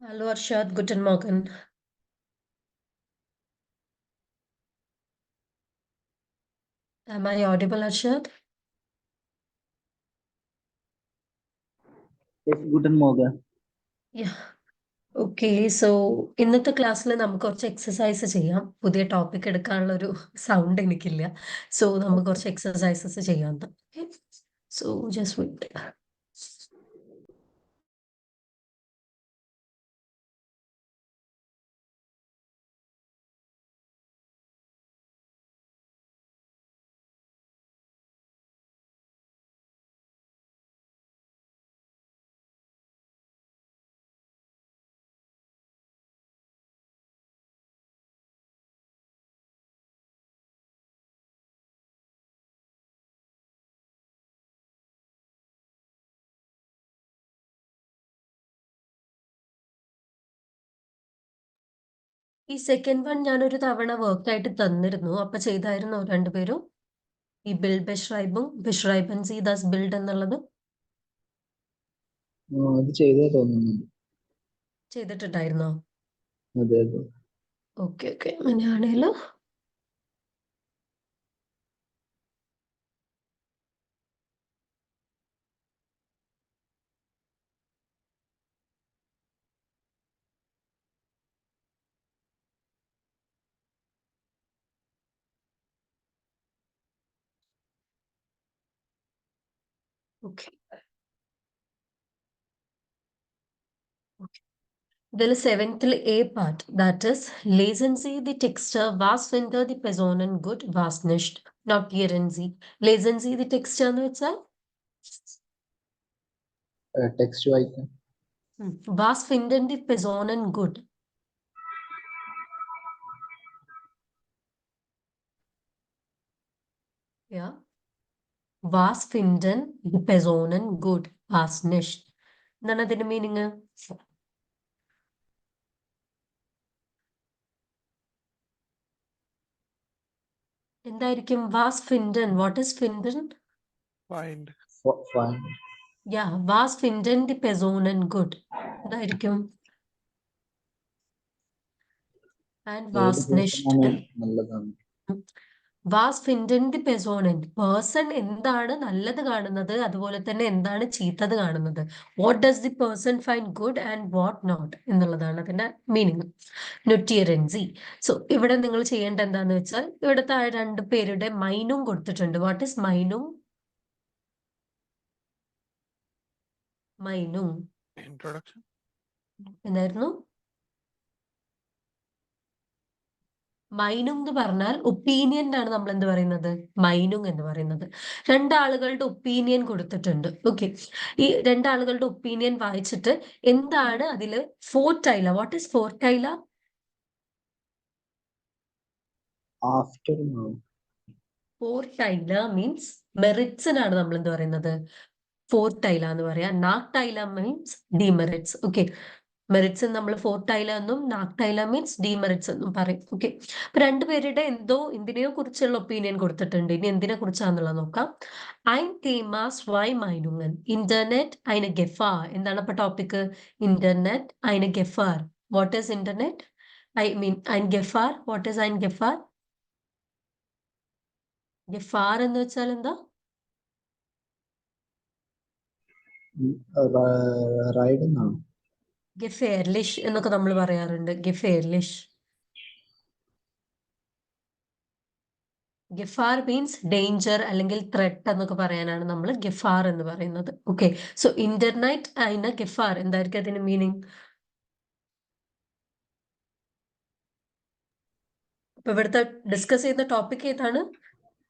Hallo Arshad, guten Morgen. Am I audible, Arshad? Yes, guten Morgen. Yeah. Okay so ഇന്നത്തെ ക്ലാസ്സിൽ നമുക്ക് കുറച്ച് exercise ചെയ്യാം. പുതിയ ടോപ്പിക് എടുക്കാനുള്ള ഒരു സൗണ്ട് എനിക്കില്ല. സോ നമുക്ക് കുറച്ച് എക്സസൈസസ് ചെയ്യാം. So just wait. ഈ സെക്കൻഡ് വൺ ഞാനൊരു തവണ വർക്കായിട്ട് തന്നിരുന്നു. അപ്പൊ ചെയ്തായിരുന്നോ രണ്ടുപേരും? ഈ ബിൽഡ് ബിഷ്റൈബും സി ദാസ് ബിൽഡ് എന്നുള്ളത് അത് ചെയ്തേ തോന്നുന്നുണ്ട്. ചെയ്തിട്ടുണ്ടായിരുന്നോ? അതെ അതെ. ഓക്കെ അങ്ങനെയാണേലോ ഓക്കെ. ഇതിൽ സെവൻത്തിൽ A part that is lesen Sie die Texte, was findet die Personen gut, was nicht. Notieren Sie. Lesen Sie die Texte എന്ന് വെച്ചാൽ ടെക്സ്റ്റ് വായിക്കാം. was finden die Personen gut. Ja. Was finden die Personen gut, was nicht. എന്താണ് അതിന്റെ meaning? എന്തായിരിക്കും വാസ് ഫിൻഡൻ? What is ഫിൻഡൻ? Find. Find. യാ വാസ് ഫിൻഡൻ ദി പെസോണൻ ഗുഡ് എന്തായിരിക്കും? ആൻഡ് വാസ് നെഷ്റ്റ്. നല്ലതാണ്. വാസ് ഫിൻഡൻ ദി പെസോണൻ പേഴ്സൺ എന്താണ് നല്ലത് കാണുന്നത്, അതുപോലെ തന്നെ എന്താണ് ചീത്തത് കാണുന്നത്. What does the person find good and what not എന്നുള്ളതാണ് അതിന്റെ മീനിങ്. നൊറ്റിയറൻസി. സോ ഇവിടെ നിങ്ങൾ ചെയ്യേണ്ട എന്താന്ന് വെച്ചാൽ ഇവിടുത്തെ ആ രണ്ട് പേരുടെ മൈനും കൊടുത്തിട്ടുണ്ട്. വാട്ട് ഇസ് മൈനും? മൈനും Introduction. എന്തായിരുന്നു? മൈനുങ് എന്ന് പറഞ്ഞാൽ ഒപ്പീനിയനാണ് നമ്മൾ എന്ത് പറയുന്നത്? മൈനുങ് എന്ന് പറയുന്നത്. രണ്ടാളുകളുടെ ഒപ്പീനിയൻ കൊടുത്തിട്ടുണ്ട്. ഓക്കെ, ഈ രണ്ടാളുകളുടെ ഒപ്പീനിയൻ വായിച്ചിട്ട് എന്താണ് അതില് ഫോർട്ടൈല? വാട്ട് ഇസ് ഫോർട്ടൈല? ആഫ്റ്റർ. ഫോർട്ടൈല മീൻസ് മെറിറ്റ്സിനാണ് നമ്മൾ എന്ത് പറയുന്നത്? ഫോർട്ടൈല എന്ന് പറയാം. നാക്ടൈല മീൻസ് ഡിമെറിറ്റ്സ്. ഓക്കെ, മെറിറ്റ്സ് നമ്മൾ ഫോർട്ടൈല എന്നും നാക്ടൈല മീൻസ് ഡിമെറിറ്റ്സ് എന്നും പറയും. ഓക്കെ, അപ്പൊ രണ്ടുപേരുടെ എന്തിനെയോ കുറിച്ചുള്ള ഒപ്പീനിയൻ കൊടുത്തിട്ടുണ്ട്. ഇനി എന്തിനെ കുറിച്ചാന്നുള്ളത് നോക്കാം. ein Thema zwei Meinungen. Internet eine Gefahr. എന്താണ് അപ്പൊ topic? Internet eine Gefahr. What is Internet? I mean ein Gefahr. What is ein Gefahr? Gefahr എന്ന് വെച്ചാൽ എന്താ? റൈഡ് എന്നാണ്. gefährlich എന്നൊക്കെ നമ്മൾ പറയാറുണ്ട്. gefährlich. ഗെഫാർ മീൻസ് ഡേഞ്ചർ അല്ലെങ്കിൽ ത്രെട്ട് എന്നൊക്കെ പറയാനാണ് നമ്മൾ ഗെഫാർ എന്ന് പറയുന്നത്. ഓക്കെ, സോ ഇന്റർനെറ്റ് അതിന് ഗെഫാർ എന്തായിരിക്കും അതിന്റെ മീനിങ്? അപ്പൊ ഇവിടുത്തെ ഡിസ്കസ് ചെയ്യുന്ന ടോപ്പിക് ഏതാണ്?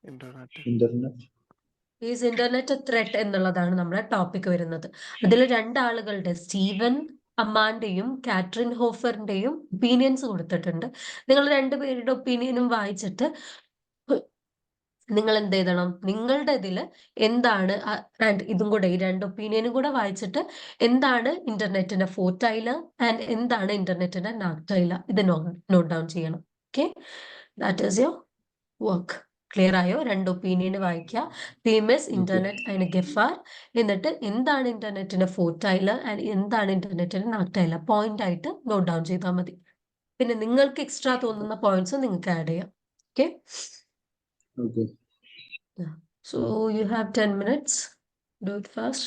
ഇന്റർനെറ്റ്. ഈസ് ഇന്റർനെറ്റ് ത്രെട്ട് എന്നുള്ളതാണ് നമ്മുടെ ടോപ്പിക് വരുന്നത്. അതിൽ രണ്ടാളുകളുടെ സ്റ്റീവൻ അമ്മാന്റെയും കാട്രിൻ ഹോഫറിന്റെയും ഒപ്പീനിയൻസ് കൊടുത്തിട്ടുണ്ട്. നിങ്ങൾ രണ്ടുപേരുടെ ഒപ്പീനിയനും വായിച്ചിട്ട് നിങ്ങൾ എന്ത് എഴുതണം? നിങ്ങളുടെ ഇതില് എന്താണ് ഇതും കൂടെ, ഈ രണ്ട് ഒപ്പീനിയനും കൂടെ വായിച്ചിട്ട് എന്താണ് ഇന്റർനെറ്റിന്റെ ഫോർട്ടൈല ആൻഡ് എന്താണ് ഇന്റർനെറ്റിന്റെ നാക്ടൈല, ഇത് നോട്ട് ഡൗൺ ചെയ്യണം. Okay, that is your work. Clear ആയോ? രണ്ട് ഒപ്പീനിയൻ വായിക്കുക. PMS, ഇന്റർനെറ്റ് ആൻഡ് ഗെഫാർ. എന്നിട്ട് എന്താണ് ഇന്റർനെറ്റിന്റെ ഫോർത്ത് ടൈലർ ആൻഡ് എന്താണ് ഇന്റർനെറ്റിന്റെ നാക് ടൈലർ പോയിന്റ് ആയിട്ട് നോട്ട് ഡൗൺ ചെയ്താൽ മതി. പിന്നെ നിങ്ങൾക്ക് എക്സ്ട്രാ തോന്നുന്ന പോയിന്റ്സ് നിങ്ങൾക്ക് ആഡ് ചെയ്യാം. Okay, Okay. So you have 10 minutes. Do it fast.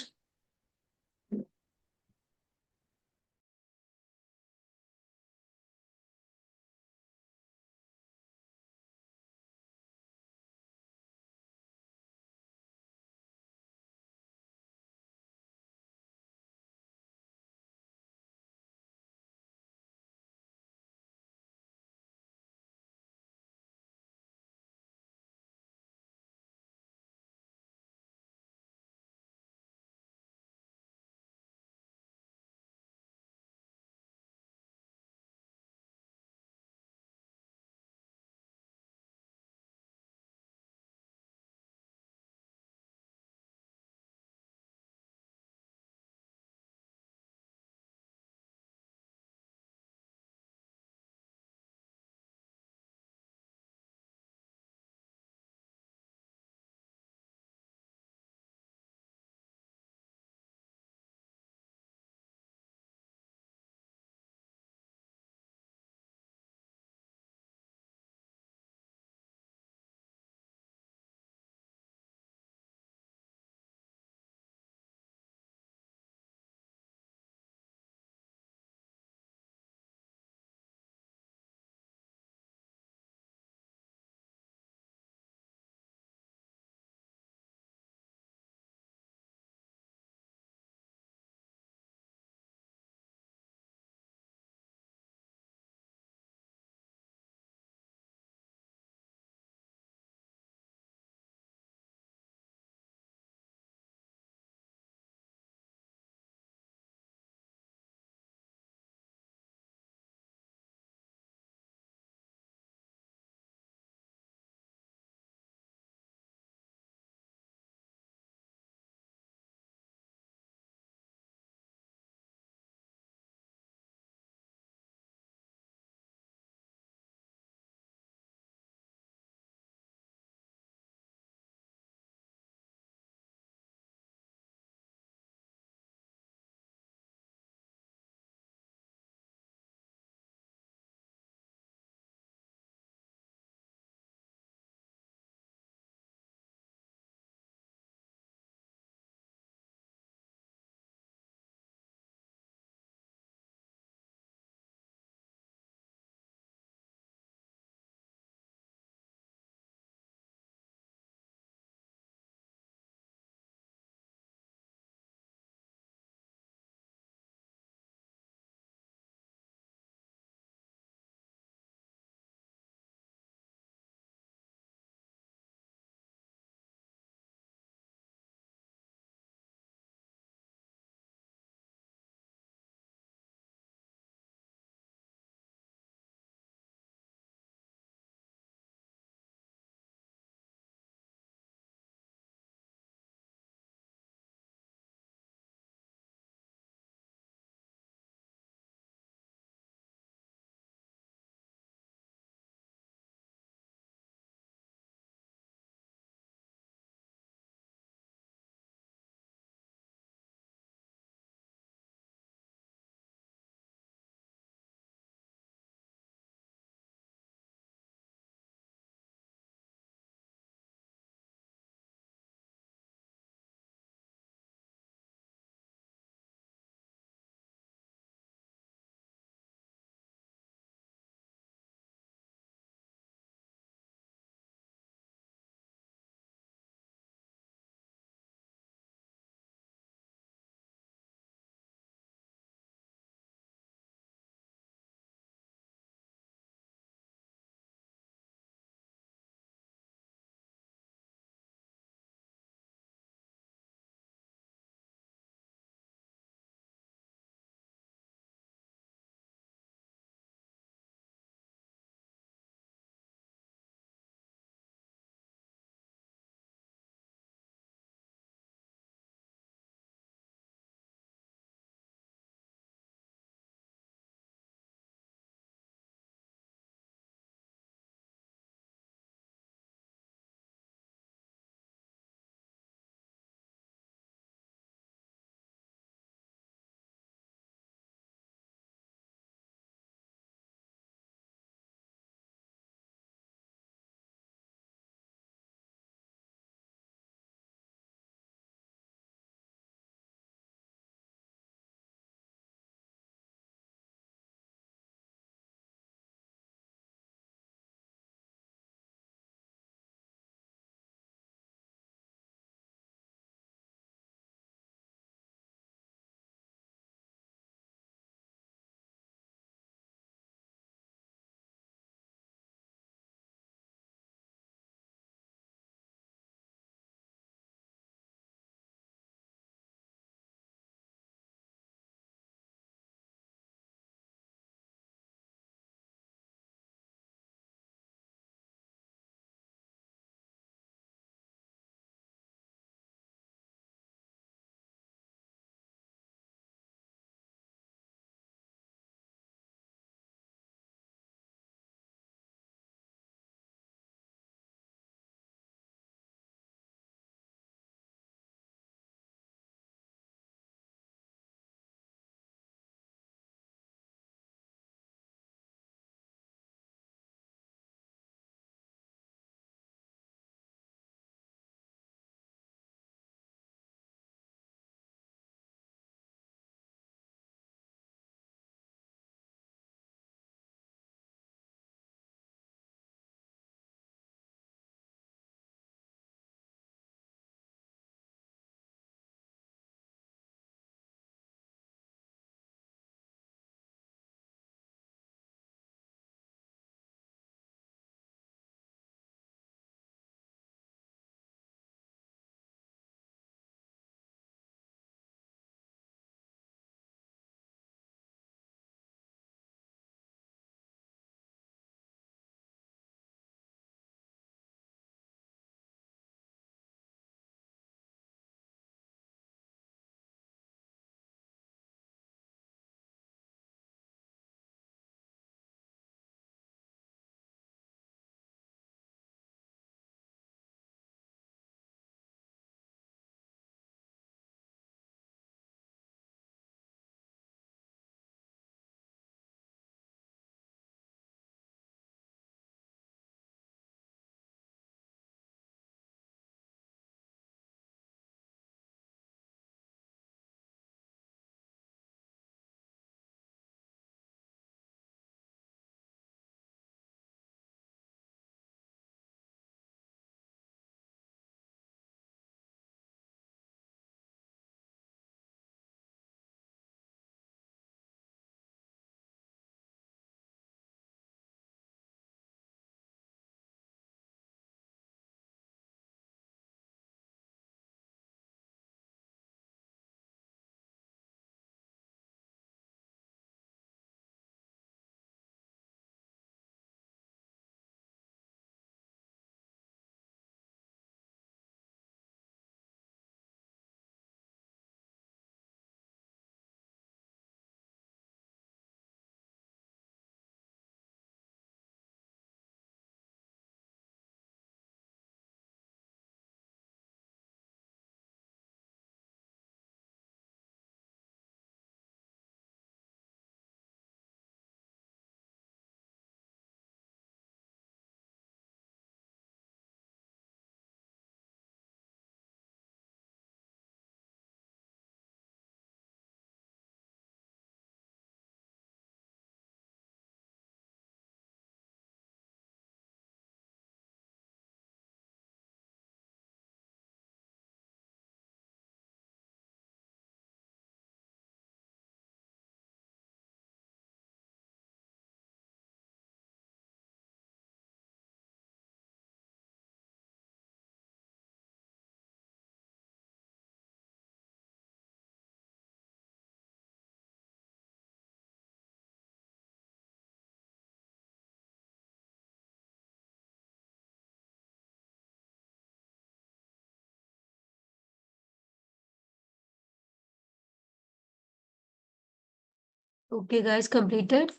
Okay, guys, completed.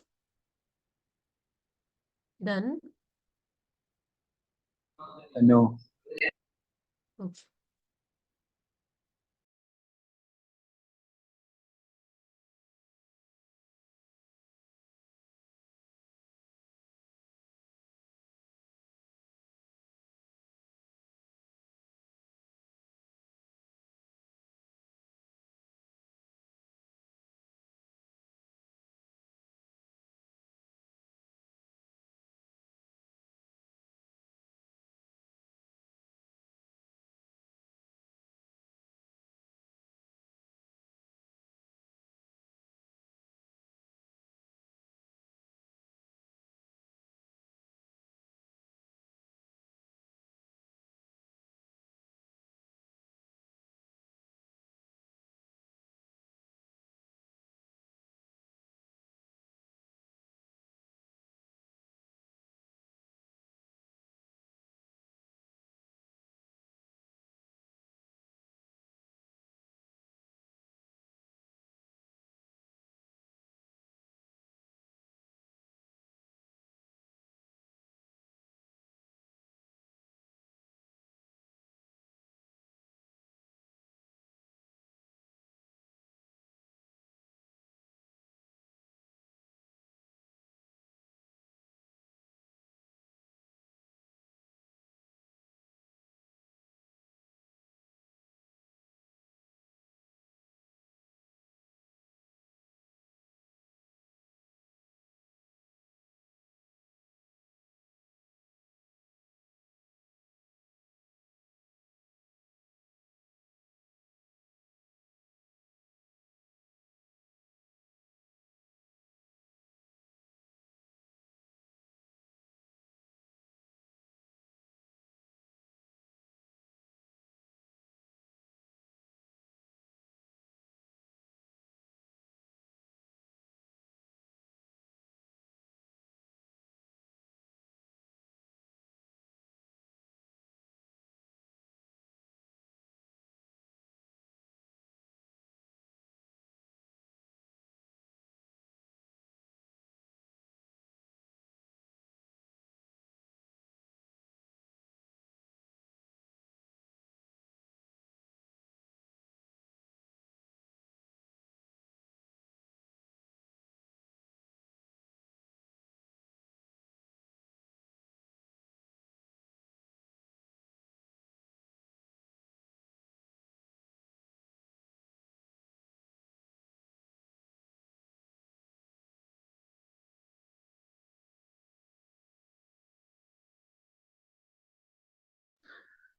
Done. No. Okay.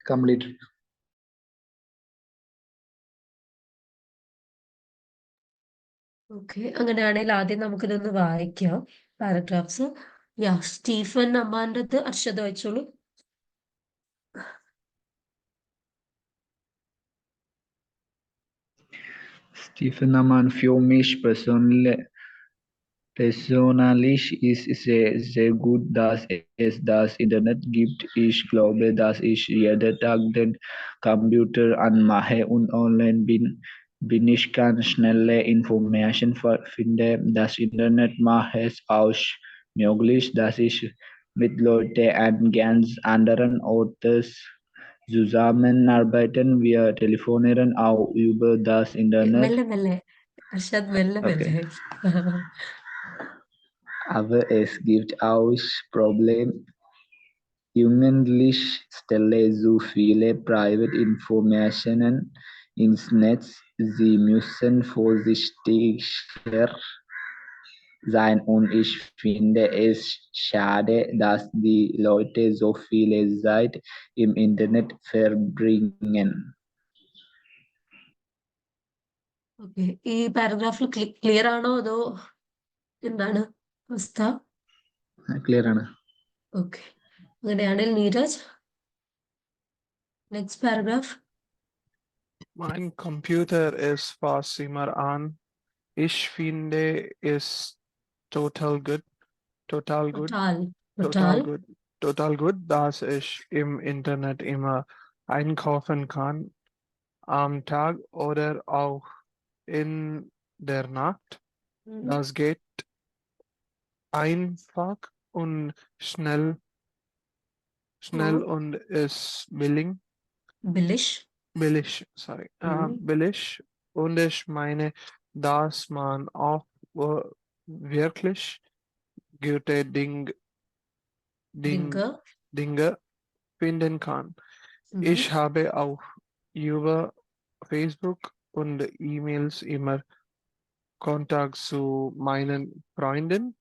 Completed. Okay, അങ്ങനെയാണെങ്കിൽ ആദ്യം നമുക്കിതൊന്ന് വായിക്കാം പാരഗ്രാഫ്സ്. യാ, സ്റ്റീഫൻ അമ്മാൻ്റെത് അർഷദ് വായിച്ചോളൂ. Stephen Aman für mich persönlich ist sehr gut, dass es das Internet gibt. Ich glaube, dass ich jeden Tag den Computer anmache und online bin ich ganz schnelle Informationen finde. Das Internet macht es auch möglich, dass ich mit Leuten an ganz anderen Orten zusammenarbeiten. Wir telefonieren auch über das Internet. മെല്ലെ മെല്ലെ അർഷദ്, മെല്ലെ Okay. മെല്ലെ. Aber es gibt auch Probleme. Jugendliche stellen so viele Private-Informationen ins Netz. Sie müssen vorsichtiger sein und ich finde es schade, dass die Leute so viele Zeit im Internet verbringen. Okay, ഈ പാരഗ്രാഫിൽ clear ആണോ അതോ എന്താണ് അവസ്ഥ? Clear ആണ്. Okay, അങ്ങനെയാണെങ്കിൽ Neeraj, next paragraph. Mein Computer ist fast immer an. Ich finde es total good. Total good. ടോട്ടാൽ Total good. Total good, dass ich im Internet immer einkaufen kann. Am Tag oder auch in der Nacht. Das geht einfach und schnell und ist billig, sorry, billig. Und ich meine, dass man auch wirklich gute Dinge. Dinge finden kann. Ich habe auch über Facebook und E-Mails immer Kontakt zu meinen Freunden.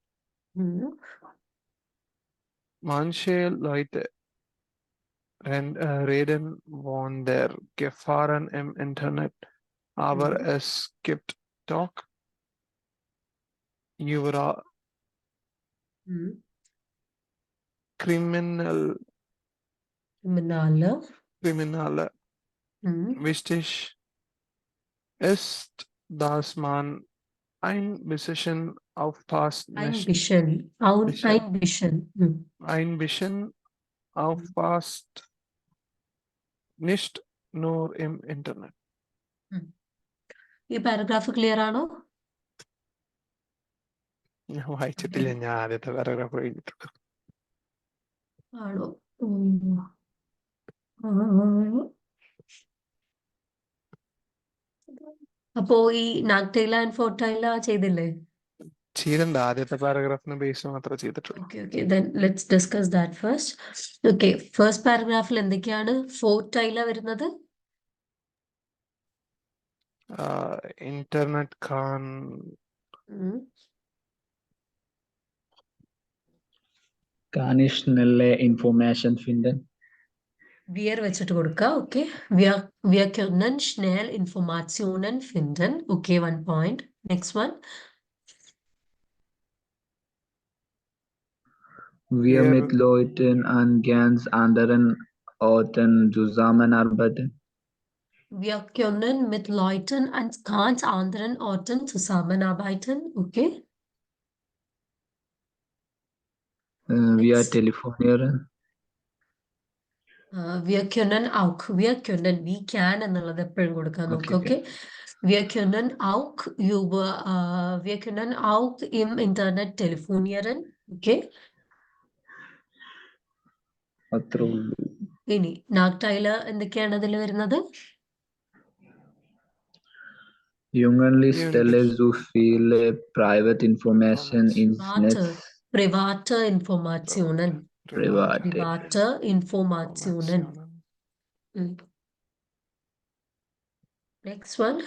Manche Leute reden von der Gefahren im Internet, aber es gibt doch überall Kriminelle. Wichtig ist, dass man ein bisschen aufpasst, Ein bisschen. Ein bisschen. ein bisschen aufpasst, nicht nur im Internet. ഈ paragraph clear ആണോ? ഞാൻ വായിച്ചിട്ടില്ല, ഞാൻ ആദ്യത്തെ paragraph കഴിഞ്ഞിട്ടുണ്ട്. ആണോ? അപ്പോ ഈ നാക്ടൈല ആൻഡ് ഫോർട്ടൈല ചെയ്തില്ലേ? ചെയ്തിട്ടുണ്ട്, ആദ്യത്തെ പാരഗ്രാഫിന് ബേസ് മാത്രമേ ചെയ്തിട്ടുള്ളൂ. Okay, then let's discuss that first. Okay, first paragraphൽ എന്തൊക്കെയാണ് ഫോർട്ടൈല വരുന്നത്? Internet Kann ich schnelle Information finden? Wir വെച്ചിട്ട് കൊടുക്കുക. Okay, wir können schnell Informationen finden. Okay, one point. Next one. Wir mit Leuten an ganz anderen Orten zusammenarbeiten. Wir können mit Leuten an ganz anderen Orten zusammenarbeiten. Okay. Wir Next. telefonieren. Wir können auch. We can എന്നുള്ളത് എപ്പോഴും കൊടുക്കാൻ നോക്കുക. Okay. Okay. Wir können auch im Internet telefonieren. Okay. അത്രേ ഉള്ളൂ. ഇനി നാക്ടൈല എന്തൊക്കെയാണ് അതിൽ വരുന്നത്? Jüngernli stelle so viele private Information ins Netz. Private Informationen. Private Informationen. Next one.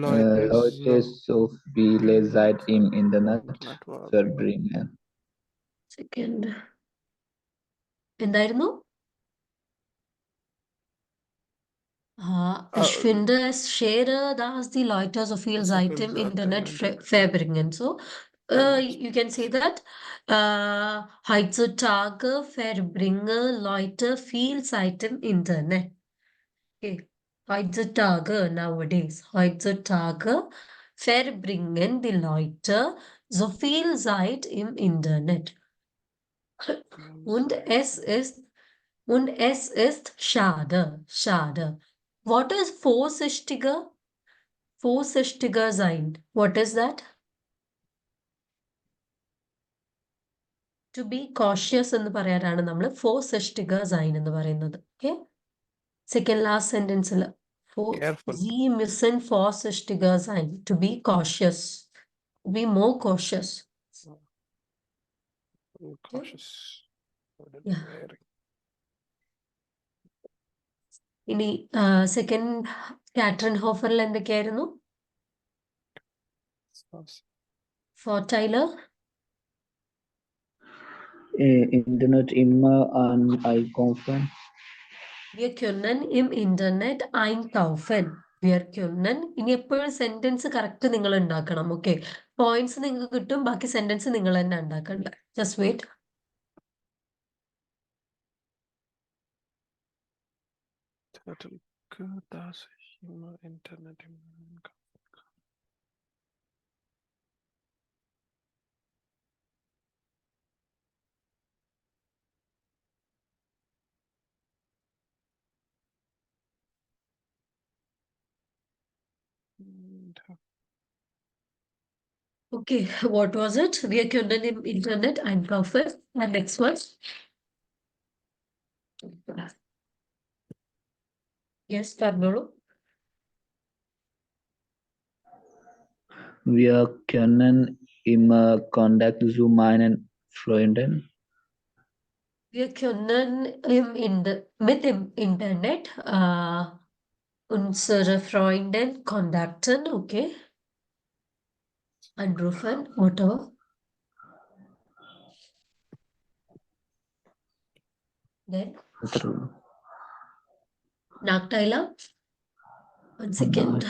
Leute so viele Zeit im Internet verbringen. Second. എന്തായിരുന്നു? Ich finde es schade, dass die Leute so viel Zeit im Internet verbringen. So, you can say that heutzutage verbringen Leute viel Zeit im Internet. Okay. Heutzutage, nowadays. Heutzutage verbringen die Leute so viel Zeit im Internet. Und es ist schade. Schade. What is vorsichtiger? Vorsichtiger sein. What is that? To be cautious എന്ന് പറയാനാണ് നമ്മൾ vorsichtiger sein എന്ന് പറയുന്നത്. Okay? Second last sentence. Sie müssen vorsichtiger sein. To be cautious. To be more cautious. cautious. Yeah. ഇനി second കാറ്ററിൻ ഹോഫറിൽ എന്തൊക്കെയായിരുന്നു? ഫോർട്ടൈലർ Internet immer an einkaufen. Wir können im Internet einkaufen. Wir können. ഇനി എപ്പോഴും sentence correct നിങ്ങൾ ഉണ്ടാക്കണം. Okay, points നിങ്ങൾക്ക് കിട്ടും, ബാക്കി sentence നിങ്ങൾ തന്നെ ഉണ്ടാക്കണ്ട. Just wait. dass ich immer Internet im Okay, what was it? Wir können im Internet einkaufen. And next one. Yes, പറഞ്ഞോളൂ. Wir können immer Kontakt zu meinen Freunden. Wir können mit dem Internet unsere Freunde kontakten, okay? Anrufen, whatever. Then, അത്രേ ഉള്ളൂ. Nachteiler. One second.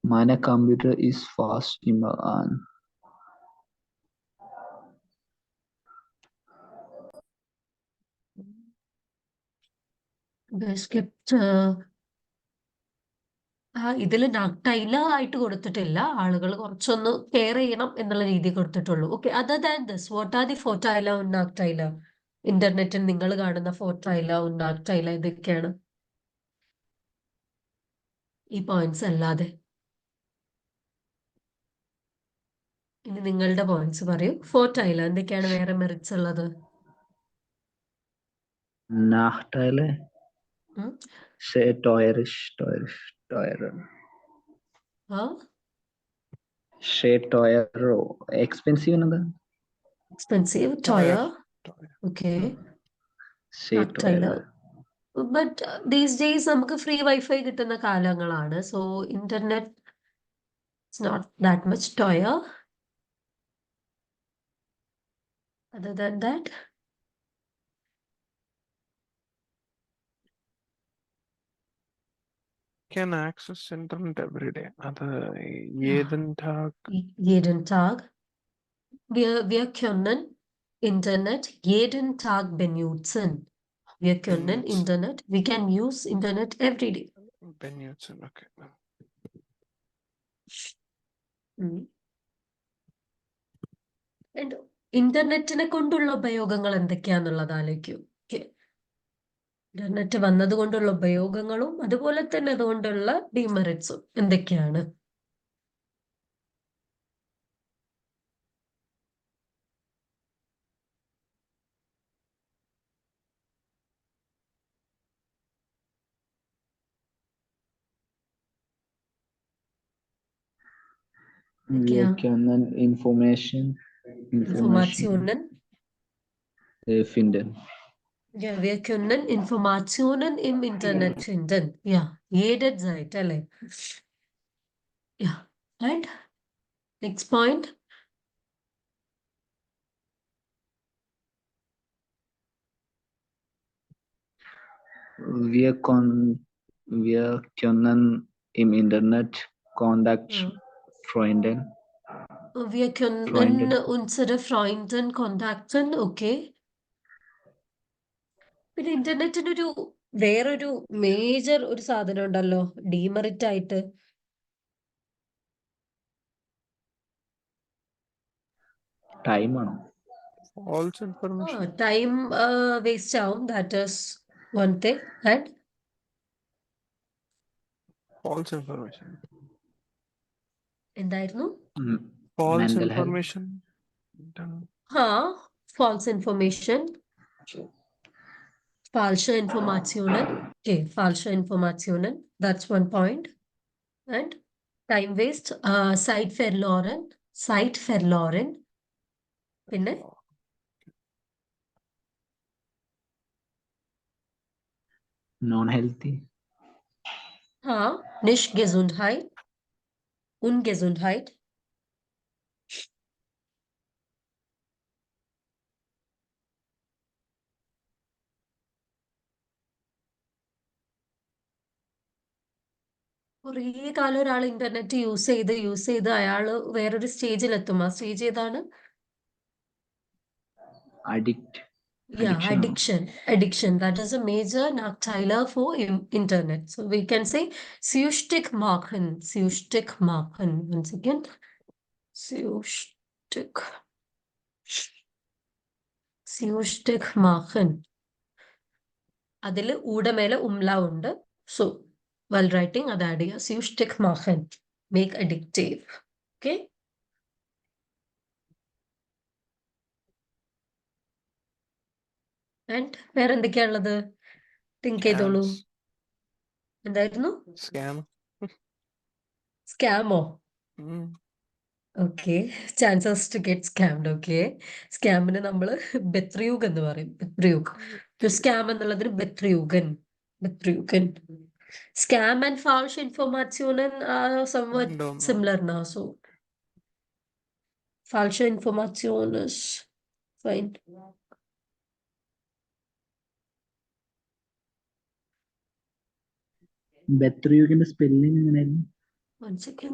Meine Computer ist fast immer an. Es gibt ഇതിൽ നക്ടൈല ആയിട്ട് കൊടുത്തിട്ടില്ല. ആളുകൾ കുറച്ചൊന്ന് care ചെയ്യണം എന്നുള്ള രീതി കൊടുത്തിട്ടുള്ളൂ. Okay, other than this what are the ഫോർട്ടൈല നക്ടൈല? ഇന്റർനെറ്റിൽ നിങ്ങൾ കാണുന്ന ഫോർട്ടൈല നക്ടൈല ഇതൊക്കെയാണ് ഈ പോയിന്റ്സ് അല്ലാതെ. ഇനി നിങ്ങളുടെ പോയിന്റ്സ് പറയൂ. ഫോർട്ടൈല എന്തൊക്കെയാണ് വേറെ മെറിറ്റ്സ് ഉള്ളത്? Nachteile? ഉം? Sehr teuer. ആ Sehr teuer. Expensive എന്നതാ? എക്സ്പെൻസീവ്, ടോയർ. ഓക്കെ, Sehr നക്ടൈല. teuer. ബട്ട് ദീസ് ഡേയ്സ് നമുക്ക് ഫ്രീ വൈഫൈ കിട്ടുന്ന കാലങ്ങളാണ്. സോ internet it's not that much ടോയർ. Other than that, Can access internet every day. അത് jeden Tag. jeden Tag. Wir können Internet jeden Tag benutzen. Wir können Benutzen. Internet, we can use Internet every day. Benutzen, okay. And ഇന്റർനെറ്റിനെ കൊണ്ടുള്ള ഉപയോഗങ്ങൾ എന്തൊക്കെയാന്നുള്ളത് ആലോചിക്കൂ. Internet വന്നത് കൊണ്ടുള്ള ഉപയോഗങ്ങളും അതുപോലെ തന്നെ അതുകൊണ്ടുള്ള ഡിമെറിറ്റ്സും എന്തൊക്കെയാണ്? Wir können Informationen Informationen. finden. Ja, wir können Informationen im Internet finden. Ja, jederzeit, alle. Ja, and next point. Wir können im Internet Kontakt Freunden. Wir können Freunden. unsere Freunden kontakten, okay. പിന്നെ ഇന്റർനെറ്റിനൊരു വേറൊരു major ഒരു സാധനം ഉണ്ടല്ലോ demerit ആയിട്ട്. Time ആണോ? False information. Time waste ആവും. That is one thing. And False information. എന്തായിരുന്നു? False Mental health. information. False information. Falsche Informationen. Okay, falsche Informationen. That's one point. And time waste. Site verloren. പിന്നെ Non-healthy. nicht Gesundheit. Ungesundheit. കുറേ കാലം ഒരാൾ internet use ചെയ്ത് അയാള് വേറൊരു സ്റ്റേജിലെത്തും. ആ stage ഏതാണ്? Addiction. That is a major Nachteiler for internet. So we can say süchtig machen. Once again, süchtig machen. അതില് ഊടെ മേലെ ഉംല ഉണ്ട്. സോ while writing അത് ആഡ് ചെയ്യുക. So you stick machen, make addictive. Okay. And വേറെ എന്തൊക്കെയാ ഉള്ളത്? Think ചെയ്തോളൂ. Scams. എന്തായിരുന്നു? Scam. സ്കാമോ? Mm. Okay, chances to get scammed. Okay, സ്കാമിന് നമ്മൾ ബെത്രിയൂഗ് എന്ന് പറയും. ബെത്രിയൂഗ്. സ്കാം എന്നുള്ളതിന് ബെത്രിയൂഗൻ. ബെത്രിയൂഗൻ. സ്കാം ആൻഡ് ഫാൾഷ് ഇൻഫോർമാറ്റ്യൂണൻ somewhat Random. similar now. So falsche Information is fine. ബെത്രിയുഗിന്റെ സ്പെല്ലിംഗ് എങ്ങനെയായിരുന്നു? One second.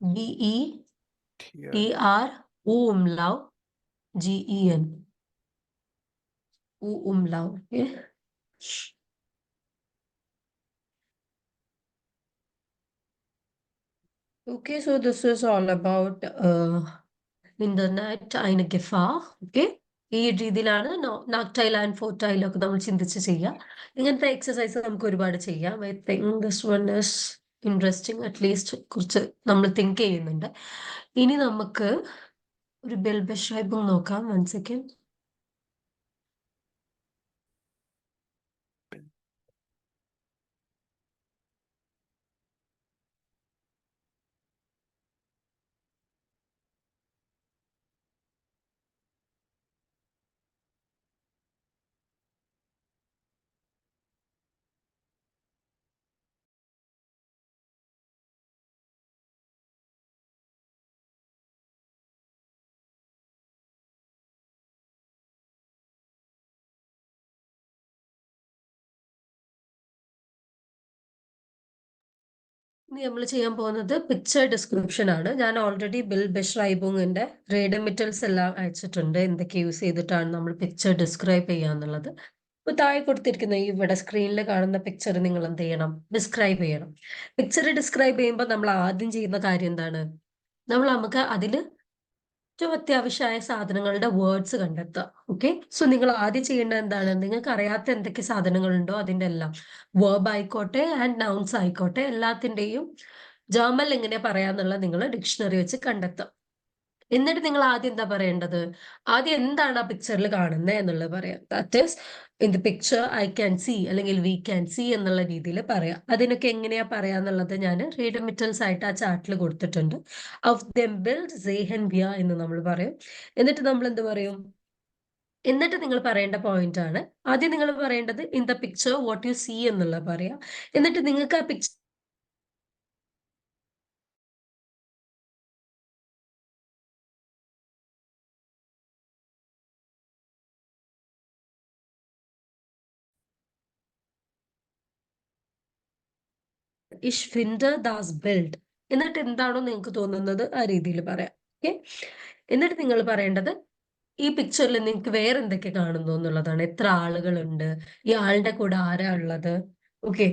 Here. BETRU umlaut GEN. U umlaut. Okay. Okay, so this is all about internet eine Gefahr. Okay. ഈ രീതിയിലാണ് നാക്ടൈൽ and ഫോർടൈൽ ഒക്കെ നമ്മൾ ചിന്തിച്ച് ചെയ്യാം. ഇങ്ങനത്തെ എക്സസൈസ് നമുക്ക് ഒരുപാട് ചെയ്യാം. I think this one is interesting. At least കുറച്ച് നമ്മൾ തിങ്ക് ചെയ്യുന്നുണ്ട്. ഇനി നമുക്ക് ഒരു ബെൽബെഷൈബും നോക്കാം. 1 സെക്കൻഡ്. ഇനി നമ്മൾ ചെയ്യാൻ പോകുന്നത് പിക്ചർ ഡിസ്ക്രിപ്ഷൻ ആണ്. ഞാൻ ഓൾറെഡി ബിൽ ബെഷ്റൈബുങ്ങിന്റെ റേഡമിറ്റൽസ് എല്ലാം അയച്ചിട്ടുണ്ട്. എന്തൊക്കെ യൂസ് ചെയ്തിട്ടാണ് നമ്മൾ പിക്ചർ ഡിസ്ക്രൈബ് ചെയ്യാന്നുള്ളത്. ഇപ്പൊ താഴെ കൊടുത്തിരിക്കുന്ന ഇവിടെ സ്ക്രീനിൽ കാണുന്ന പിക്ചർ നിങ്ങൾ എന്ത് ചെയ്യണം? ഡിസ്ക്രൈബ് ചെയ്യണം. പിക്ചർ ഡിസ്ക്രൈബ് ചെയ്യുമ്പോൾ നമ്മൾ ആദ്യം ചെയ്യുന്ന കാര്യം എന്താണ്? നമുക്ക് അതില് ഏറ്റവും അത്യാവശ്യമായ സാധനങ്ങളുടെ വേർഡ്സ് കണ്ടെത്തുക. ഓക്കെ, സോ നിങ്ങൾ ആദ്യം ചെയ്യേണ്ടത് എന്താണ്? നിങ്ങൾക്ക് അറിയാത്ത എന്തൊക്കെ സാധനങ്ങളുണ്ടോ അതിന്റെ എല്ലാം വേർബ് ആയിക്കോട്ടെ ആൻഡ് നൗൺസ് ആയിക്കോട്ടെ എല്ലാത്തിന്റെയും ജർമ്മൽ എങ്ങനെ പറയാന്നുള്ളത് നിങ്ങൾ ഡിക്ഷണറി വെച്ച് കണ്ടെത്തുക. എന്നിട്ട് നിങ്ങൾ ആദ്യം എന്താ പറയേണ്ടത്? ആദ്യം എന്താണ് ആ പിക്ചറിൽ കാണുന്നത് എന്നുള്ളത് പറയാം. That is in the picture I can see അല്ലെങ്കിൽ വി ക്യാൻ സീ എന്നുള്ള രീതിയിൽ പറയാം. അതിനൊക്കെ എങ്ങനെയാ പറയാന്നുള്ളത് ഞാൻ റീഡമിറ്റൽസ് ആയിട്ട് ആ ചാർട്ടിൽ കൊടുത്തിട്ടുണ്ട്. ഓഫ് ദം ബിൽഡ് സേഹൻ വിയ എന്ന് നമ്മൾ പറയും. എന്നിട്ട് നമ്മൾ എന്ത് പറയും? എന്നിട്ട് നിങ്ങൾ പറയേണ്ട പോയിന്റ് ആണ് ആദ്യം നിങ്ങൾ പറയേണ്ടത് in the picture what you see എന്നുള്ള പറയാം. എന്നിട്ട് നിങ്ങൾക്ക് ആ picture Ich finde das Bild. എന്നിട്ട് എന്താണോ നിങ്ങൾക്ക് തോന്നുന്നത് ആ രീതിയിൽ പറയാം. ഓക്കെ, എന്നിട്ട് നിങ്ങൾ പറയേണ്ടത് ഈ പിക്ചറിൽ നിങ്ങൾക്ക് വേറെ എന്തൊക്കെ കാണുന്നു എന്നുള്ളതാണ്. എത്ര ആളുകളുണ്ട്, ഈ ആളുടെ കൂടെ ആരാ ഉള്ളത്. ഓക്കെ,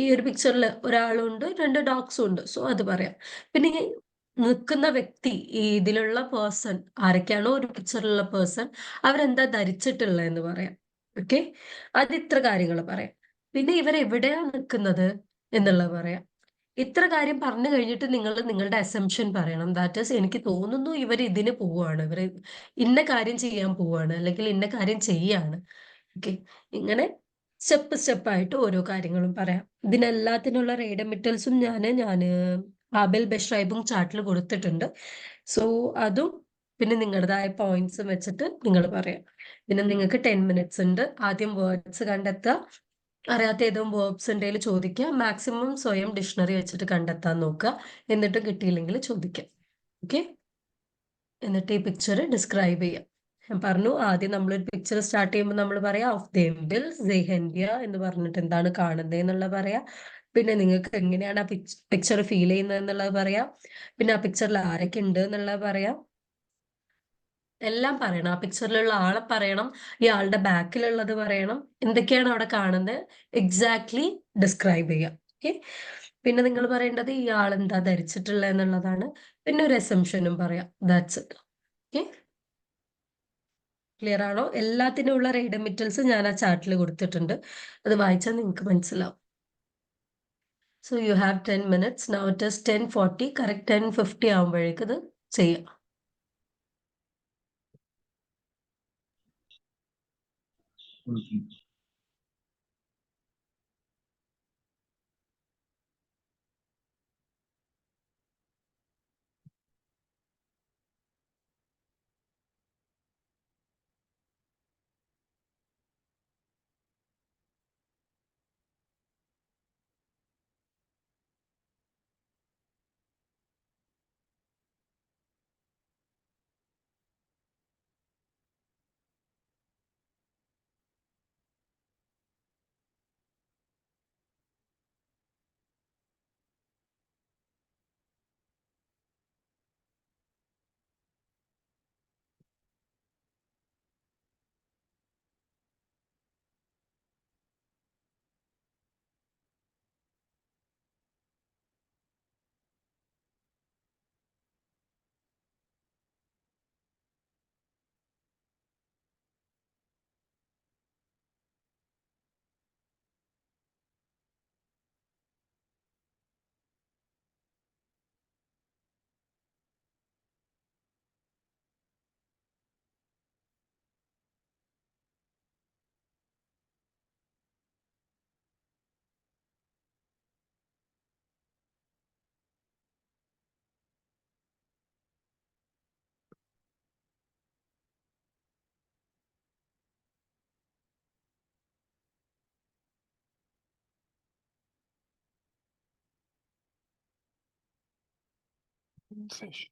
ഈ ഒരു പിക്ചറിൽ ഒരാളുണ്ട്, 2 ഡോഗ്സും ഉണ്ട്. സോ അത് പറയാം. പിന്നെ ഈ നിൽക്കുന്ന വ്യക്തി, ഈ ഇതിലുള്ള പേഴ്സൺ ആരൊക്കെയാണോ ഒരു പിക്ചറിലുള്ള പേഴ്സൺ അവരെന്താ ധരിച്ചിട്ടുള്ളത് എന്ന് പറയാം. ഓക്കെ, അത് ഇത്ര കാര്യങ്ങൾ പറയാം. പിന്നെ ഇവരെവിടെയാ നിൽക്കുന്നത് എന്നുള്ളത് പറയാം. ഇത്ര കാര്യം പറഞ്ഞു കഴിഞ്ഞിട്ട് നിങ്ങൾ നിങ്ങളുടെ അസംഷൻ പറയണം. ദാറ്റ് ഈസ് എനിക്ക് തോന്നുന്നു ഇവർ ഇതിന് പോവാണ്, ഇവർ ഇന്ന കാര്യം ചെയ്യാൻ പോവാണ് അല്ലെങ്കിൽ ഇന്ന കാര്യം ചെയ്യാണ്. ഓക്കെ, ഇങ്ങനെ സ്റ്റെപ്പായിട്ട് ഓരോ കാര്യങ്ങളും പറയാം. ഇതിനെല്ലാത്തിനുള്ള റേഡമിറ്റൽസും ഞാൻ ആബിൽ ബെഷ്റൈബും ചാർട്ടിൽ കൊടുത്തിട്ടുണ്ട്. സോ അതും പിന്നെ നിങ്ങളുടേതായ പോയിന്റ്സും വെച്ചിട്ട് നിങ്ങൾ പറയാം. പിന്നെ നിങ്ങൾക്ക് 10 മിനിറ്റ്സ് ഉണ്ട്. ആദ്യം വേർഡ്സ് കണ്ടെത്തുക, അറിയാത്ത ഏതും വേർബ്സ് ഉണ്ടെങ്കിൽ ചോദിക്കുക. മാക്സിമം സ്വയം ഡിക്ഷണറി വെച്ചിട്ട് കണ്ടെത്താൻ നോക്കുക. എന്നിട്ട് കിട്ടിയില്ലെങ്കിൽ ചോദിക്കാം. ഓക്കെ, എന്നിട്ട് ഈ പിക്ചർ ഡിസ്ക്രൈബ് ചെയ്യാം. ഞാൻ പറഞ്ഞു ആദ്യം നമ്മളൊരു പിക്ചർ സ്റ്റാർട്ട് ചെയ്യുമ്പോൾ നമ്മൾ പറയാം ഓഫ് ദെംബിൽ സെഹൻഡിയ എന്ന് പറഞ്ഞിട്ട് എന്താണ് കാണുന്നത് എന്നുള്ളത് പറയാം. പിന്നെ നിങ്ങൾക്ക് എങ്ങനെയാണ് ആ പിക്ചർ ഫീൽ ചെയ്യുന്നത് എന്നുള്ളത് പറയാം. പിന്നെ ആ പിക്ചറിൽ ആരൊക്കെ ഉണ്ട് എന്നുള്ളത് പറയാം. എല്ലാം പറയണം. ആ പിക്ചറിലുള്ള ആളെ പറയണം, ഈ ആളുടെ ബാക്കിലുള്ളത് പറയണം, എന്തൊക്കെയാണ് അവിടെ കാണുന്നത് എക്സാക്ട്ലി ഡിസ്ക്രൈബ് ചെയ്യാം. ഓക്കെ, പിന്നെ നിങ്ങൾ പറയേണ്ടത് ഈ ആൾ എന്താ ധരിച്ചിട്ടുള്ളത് എന്നുള്ളതാണ്. പിന്നെ ഒരു അസംഷനും പറയാം. That's it. ഓക്കെ, ക്ലിയർ ആണോ? എല്ലാത്തിനും ഉള്ള റീഡമിറ്റൽസ് ഞാൻ ആ ചാർട്ടിൽ കൊടുത്തിട്ടുണ്ട്. അത് വായിച്ചാൽ നിങ്ങൾക്ക് മനസ്സിലാവും. So you have 10 minutes. Now it is 10:40. Correct 10:50 ആവുമ്പോഴേക്ക് ഇത് ചെയ്യാം. Okay. Fish.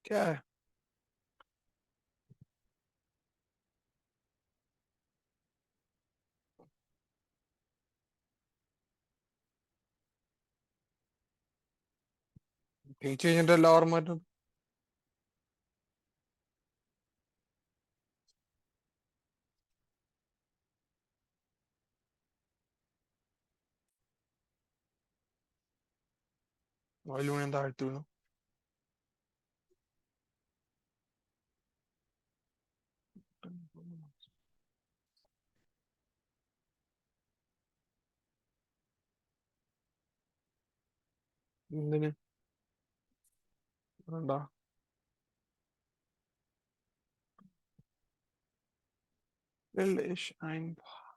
क्या है? ടീച്ച് കഴിഞ്ഞിട്ടല്ല ഓർമ്മ പറ്റും. വയലൂൺ എന്താ താഴ്ത്തു വീണു. എന്തിന് വേണ്ട? Will ich ein paar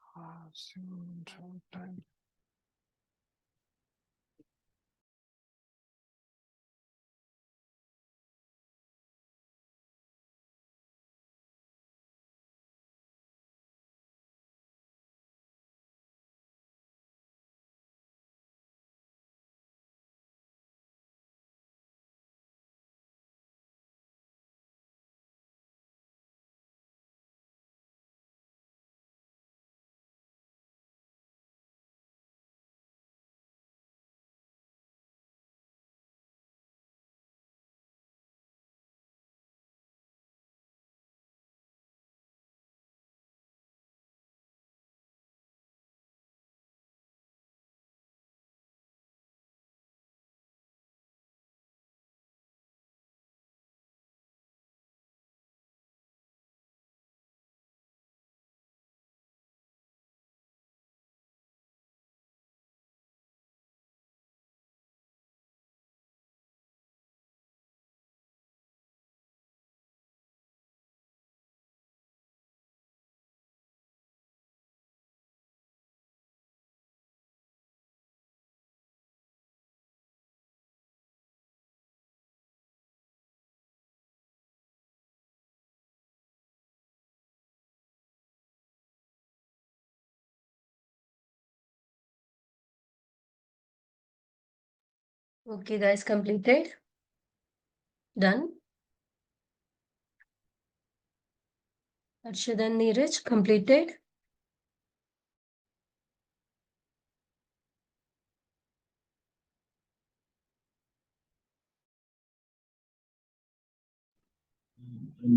Okay, guys, completed. Done. Arshad and Neeraj, completed.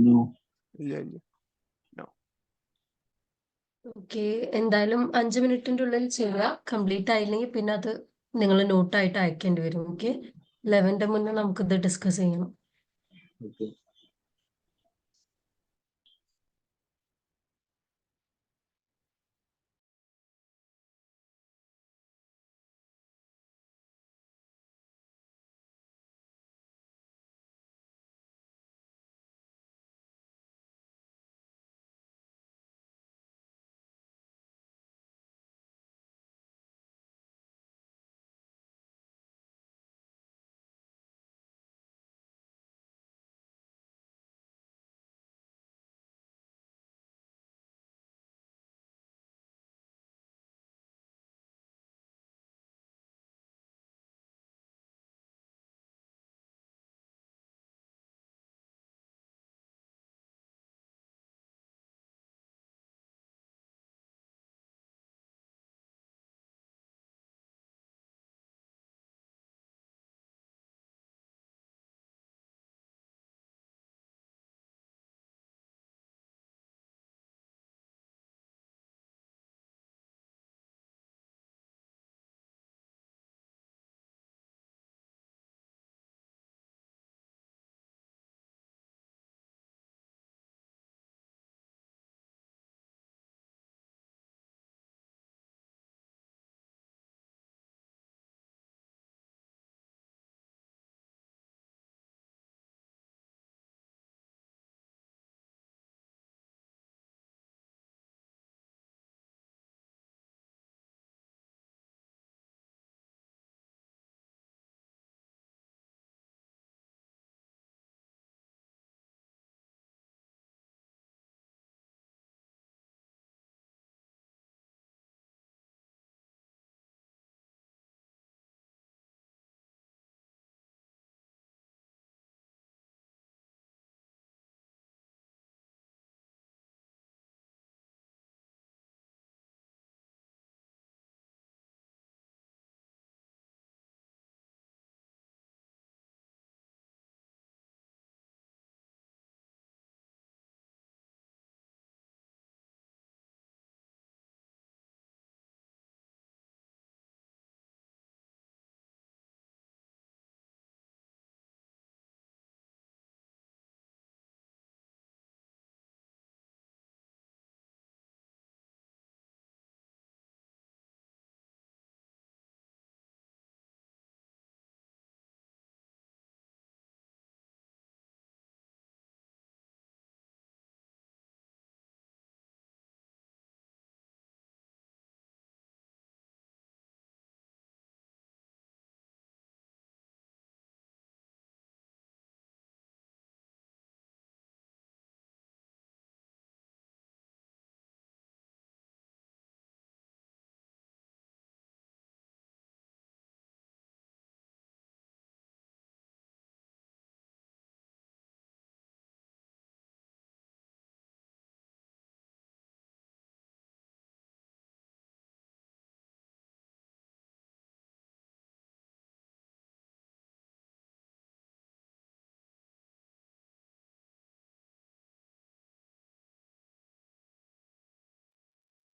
No. Yeah, yeah. Okay, എന്തായാലും 5 മിനിറ്റിന്റെ ഉള്ളിൽ ചെയ്യുക. കംപ്ലീറ്റ് ആയില്ലെങ്കിൽ പിന്നെ അത് നിങ്ങൾ നോട്ടായിട്ട് അയക്കേണ്ടി വരും. ഓക്കെ, 11ന്റെ മുന്നേ നമുക്കിത് ഡിസ്കസ് ചെയ്യണം. Okay.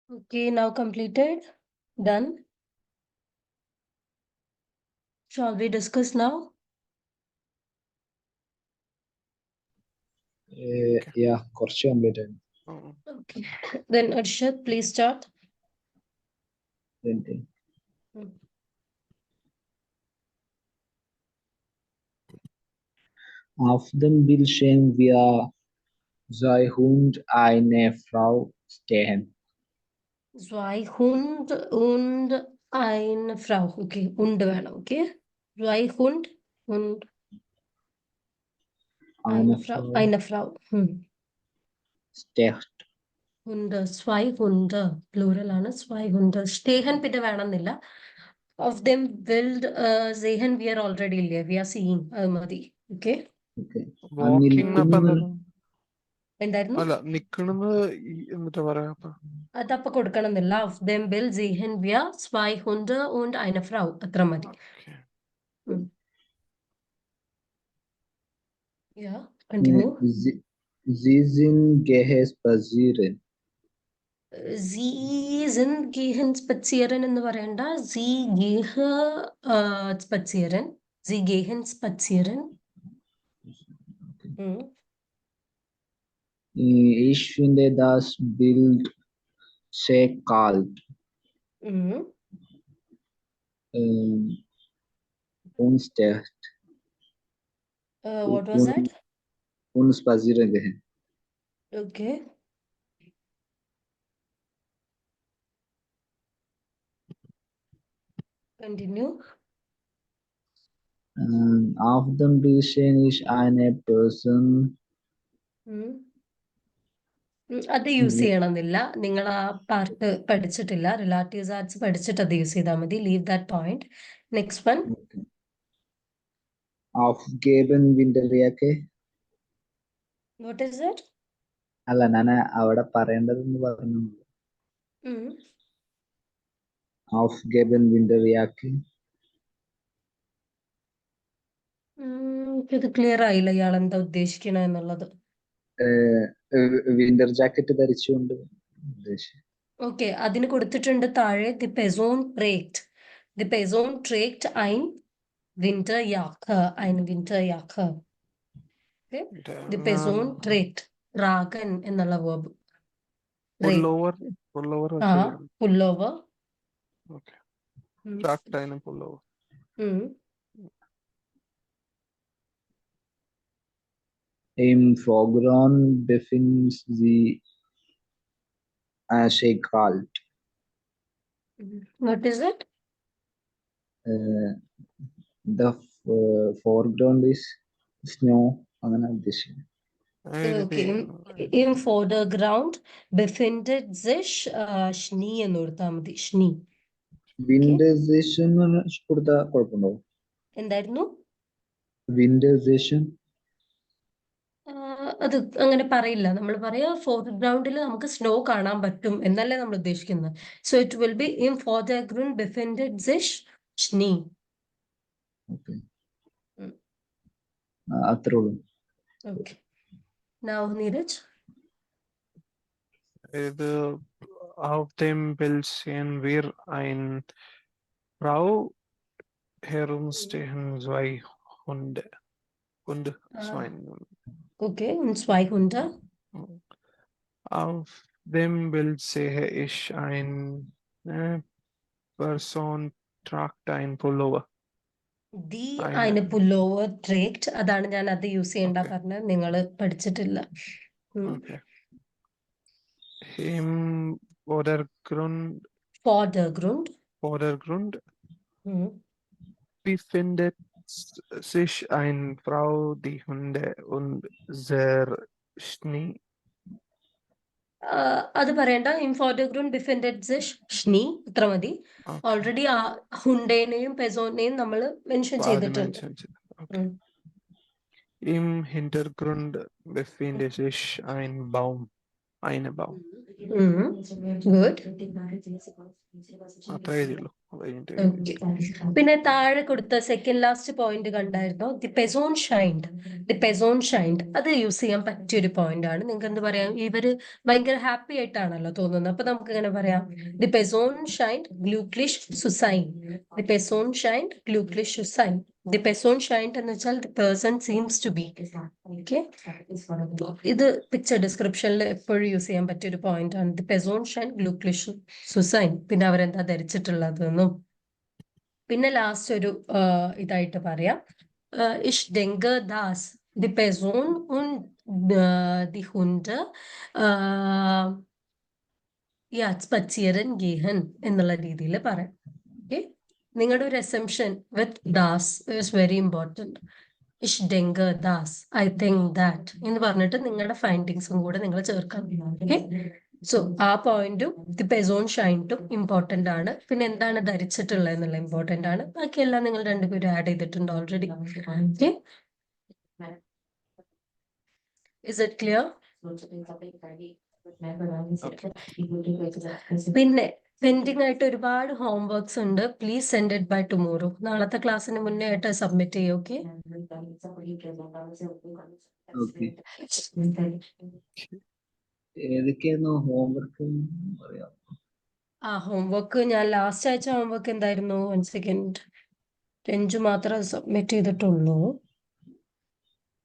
Okay, now completed. Done. Shall we discuss now? Yeah, കുറച്ച് complete ആയിരുന്നു. Oh, Okay. Then Arshad, please start. Then, Hmm. Auf dem Bildschirm wir zwei Hunde eine Frau stehen. Zwei Hund und eine Frau. Okay, und വേണം. Okay. Zwei Hund und eine Frau. Eine Frau. Steht. Hunde, zwei Hunde. Plural ആണ്. Zwei Hunde. Stehen പിന്നെ വേണമെന്നില്ല. Of them will sehen wir already ഇല്ലേ we are seeing അത് മതി. Okay, Okay. Walking അപ്പൊ നിൽക്കുന്നത് എന്താണ്? എന്തായിരുന്നു? അല്ല, നിക്കണെന്ന് എന്നിട്ട് പറയാ അപ്പൊ. അതപ്പൊ കൊടുക്കണം എന്നില്ല. Of them will sehen wir 2 Hunde und eine Frau അത്ര മതി. Okay. Yeah, continue. Sie sind spazieren. Sie sind gehen spazieren എന്ന് പറയണ്ട. Sie gehe spazieren. Sie gehen spazieren. Ich finde das Bild sehr kalt. Und sterbt. What was that? Und spazieren gehen. Okay. Continue. Auf dem Bildschirm ist eine Person. അത് use ചെയ്യണമെന്നില്ല. നിങ്ങൾ ആ part പഠിച്ചിട്ടില്ല. Relatives arts പഠിച്ചിട്ട് അത് use ചെയ്താൽ മതി. Leave that point. Next one. Aufgeben Winterjacke. What is it? അല്ല, ഞാൻ അവിടെ പറയേണ്ടതെന്ന് പറഞ്ഞു. Aufgeben Winterjacke. ഇത് ക്ലിയർ ആയില്ല ഇയാൾ എന്താ ഉദ്ദേശിക്കണ എന്നുള്ളത്. വിന്റർ ജാക്കറ്റ് ധരിച്ചുകൊണ്ട് ഉദ്ദേശിച്ചു. ഓക്കെ, അതിന് കൊടുത്തിട്ടുണ്ട് താഴെ ദി പെസോൺ ട്രേക്ട്. ദി പെസോൺ ട്രേക്ട് ein Winterjacke. Ein Winterjacke. Okay. ദി പെസോൺ ട്രേക്ട് tragen എന്നുള്ള verb. Pullover. ആ, pullover. Okay. Tracked eine Pullover. Im Vordergrund befindet sich sehr kalt. What is it? The foreground is snow. അങ്ങനെ ഉദ്ദേശിക്കുന്നത്. Okay. Im Vordergrund befindet sich Schnee എന്ന് കൊടുത്താൽ മതി. Schnee. വിൻഡേഴ്സേഷൻ കൊടുത്താൽ കുഴപ്പമുണ്ടോ? എന്തായിരുന്നു? വിൻഡേഴ്സേഷൻ അത് അങ്ങനെ പറയില്ല. നമ്മൾ പറയാ ഫോർഗ്രൗണ്ടിൽ നമുക്ക് സ്നോ കാണാൻ പറ്റും എന്നല്ലേ നമ്മൾ ഉദ്ദേശിക്കുന്നത്. So it will be in foreground ബിഫിൻഡഡ് സിഷ് സ്നീ. അത്രേ ഉള്ളൂ. Okay, now Neeraj. ഇത് auf dem Bild sehen wir ein Frau herumstehen, 2 Hunde. Schwein. Okay, und 2 Hunde. Auf dem Bild sehe ich eine Person tragt ein Pullover. Die eine Pullover trägt. അതാണ് ഞാൻ അത് use ചെയ്യണ്ട പറഞ്ഞത്. നിങ്ങൾ പഠിച്ചിട്ടില്ല. Okay. Im Vordergrund befindet sich eine Frau, die Hunde und sehr Schnee. അത് പറയണ്ട. In foreground ബിഫിൻഡഡ് സിഷ് സ്നീ ഇത്ര മതി. ഓൾറെഡി ആ ഹുണ്ടേനെയും പെസോനെയും നമ്മൾ മെൻഷൻ ചെയ്തിട്ടുണ്ട്. Im Hintergrund befindet sich ein Baum. Eine Baum. Good. പിന്നെ താഴെ കൊടുത്ത സെക്കൻഡ് ലാസ്റ്റ് പോയിന്റ് കണ്ടായിരുന്നോ? ദി പെസോൺ ഷൈൻഡ്. ദി പെസോൺ ഷൈൻഡ് അത് യൂസ് ചെയ്യാൻ പറ്റിയൊരു പോയിന്റ് ആണ്. നിങ്ങൾക്ക് എന്ത് പറയാം? ഇവര് ഭയങ്കര ഹാപ്പി ആയിട്ടാണല്ലോ തോന്നുന്നത്. അപ്പൊ നമുക്ക് ഇങ്ങനെ പറയാം, ദി പെസോൺ ഷൈൻഡ് ഗ്ലൂക്ലിഷ് സുസൈൻ. ദി പെസോൺ ഷൈൻഡ് ഗ്ലൂക്ലിഷ് സുസൈൻ. ദി പെസോൺ ഷൈൻഡ് എന്ന് വെച്ചാൽ the person seems to be. Okay, ഇത് പിക്ചർ ഡിസ്ക്രിപ്ഷനിൽ എപ്പോഴും യൂസ് ചെയ്യാൻ പറ്റിയൊരു പോയിന്റ് ആണ്. ദി പെസോൺ ഷൈൻഡ് ഗ്ലൂക്ലിഷ് സുസൈൻ. പിന്നെ അവരെന്താ ധരിച്ചിട്ടുള്ളതെന്നും. പിന്നെ ലാസ്റ്റ് ഒരു ഇതായിട്ട് പറയാം, ich denke dass die Person und die Hunde ja spazieren gehen എന്നുള്ള രീതിയിൽ പറയാം. ഓക്കെ, നിങ്ങളുടെ ഒരു assumption with das is very important. Ich denke das, I think that എന്ന് പറഞ്ഞിട്ട് നിങ്ങളുടെ ഫൈൻഡിങ്സും കൂടെ നിങ്ങൾ ചേർക്കാം. ഓക്കെ, സോ ആ പോയിന്റും ദി പെസോൺ ഷൈൻറ്റും ഇമ്പോർട്ടന്റ് ആണ്. പിന്നെ എന്താണ് ധരിച്ചിട്ടുള്ളത് എന്നുള്ള ഇമ്പോർട്ടന്റ് ആണ്. ബാക്കിയെല്ലാം നിങ്ങൾ രണ്ടുപേരും ആഡ് ചെയ്തിട്ടുണ്ട് already. Okay, is it clear? പിന്നെ പെൻഡിങ് ആയിട്ട് ഒരുപാട് ഹോംവർക്സ് ഉണ്ട്. Please send it by tomorrow. നാളത്തെ ക്ലാസ്സിന് മുന്നേ ആയിട്ട് സബ്മിറ്റ് ചെയ്യും. Okay, okay. ഏതൊക്കെയായിരുന്നു ഹോംവർക്ക് പറയാം? ആ ഹോംവർക്ക് ഞാൻ ലാസ്റ്റ് അയച്ച ഹോംവർക്ക് എന്തായിരുന്നു? 1 സെക്കൻഡ്. രഞ്ജു മാത്രം സബ്മിറ്റ് ചെയ്തിട്ടുള്ളൂ.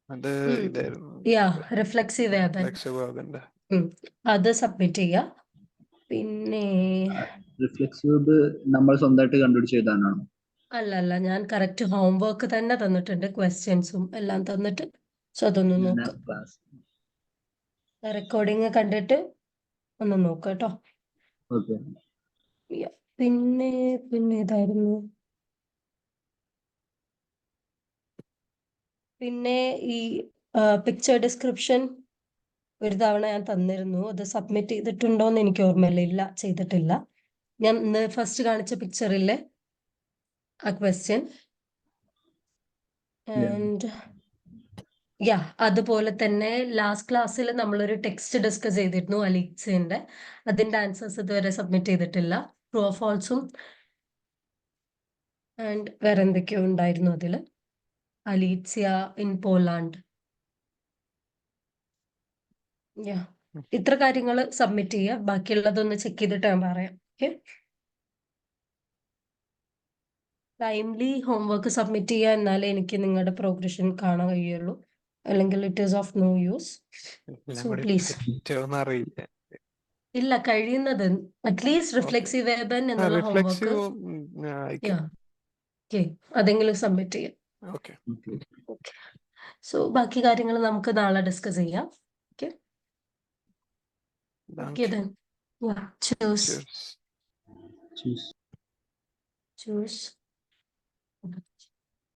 അത് ഇതായിരുന്നു യാ, റിഫ്ലെക്സീവ് വേബൻ. ഫ്ലെക്സിബിൾ അതിന്റെ അത് സബ്മിറ്റ് ചെയ്യാം. പിന്നെ റിഫ്ലെക്സീവ് നമ്മൾ സ്വന്തമായിട്ട് കണ്ടുപിടിച്ച് എഴുതാനാണോ? അല്ല, ഞാൻ കറക്റ്റ് ഹോംവർക്ക് തന്നെ തന്നിട്ടുണ്ട്, ക്വസ്റ്റ്യൻസും എല്ലാം തന്നിട്ട്. സോ അതൊന്ന് നോക്ക്. ക്ലാസ്. റെക്കോർഡിങ് കണ്ടിട്ട് ഒന്ന് നോക്ക് കേട്ടോ. ഓക്കെ. പിന്നെ ഇതായിരുന്നു. പിന്നെ ഈ പിക്ചർ ഡിസ്ക്രിപ്ഷൻ ഒരു തവണ ഞാൻ തന്നിരുന്നു. അത് സബ്മിറ്റ് ചെയ്തിട്ടുണ്ടോന്ന് എനിക്ക് ഓർമ്മയില്ല. ഇല്ല, ചെയ്തിട്ടില്ല. ഞാൻ ഇന്ന് ഫസ്റ്റ് കാണിച്ച പിക്ചറിലെ ആ ക്വസ്റ്റ്യൻ ആൻഡ് യാ, അതുപോലെ തന്നെ ലാസ്റ്റ് ക്ലാസ്സിൽ നമ്മളൊരു ടെക്സ്റ്റ് ഡിസ്കസ് ചെയ്തിരുന്നു അലീക്സിന്റെ. അതിന്റെ ആൻസേഴ്സ് ഇതുവരെ സബ്മിറ്റ് ചെയ്തിട്ടില്ല. ട്രൂ ഓർ ഫാൾസും ആൻഡ് വേറെ എന്തൊക്കെയോ ഉണ്ടായിരുന്നു അതിൽ. അലീസിയ ഇൻ പോലാൻഡ്. യാ, ഇത്ര കാര്യങ്ങൾ സബ്മിറ്റ് ചെയ്യുക. ബാക്കിയുള്ളതൊന്ന് ചെക്ക് ചെയ്തിട്ട് ഞാൻ പറയാം. ഓക്കെ, ടൈംലി ഹോംവർക്ക് സബ്മിറ്റ് ചെയ്യുക, എന്നാലേ എനിക്ക് നിങ്ങളുടെ പ്രോഗ്രഷൻ കാണാൻ കഴിയുള്ളൂ. അല്ലെങ്കിൽ it is of no use. So please. അറിയില്ല. ഇല്ല, കഴിയുന്നത് അറ്റ്ലീസ്റ്റ് റിഫ്ലെക്സീവ് വേബൻ എന്നുള്ള ഹോംവർക്ക് അതെങ്കിലും സബ്മിറ്റ് ചെയ്യാം. ഓക്കെ. സോ ബാക്കി കാര്യങ്ങൾ നമുക്ക് നാളെ ഡിസ്കസ് ചെയ്യാം. Okay, okay then. Yeah, choose. Choose. Choose.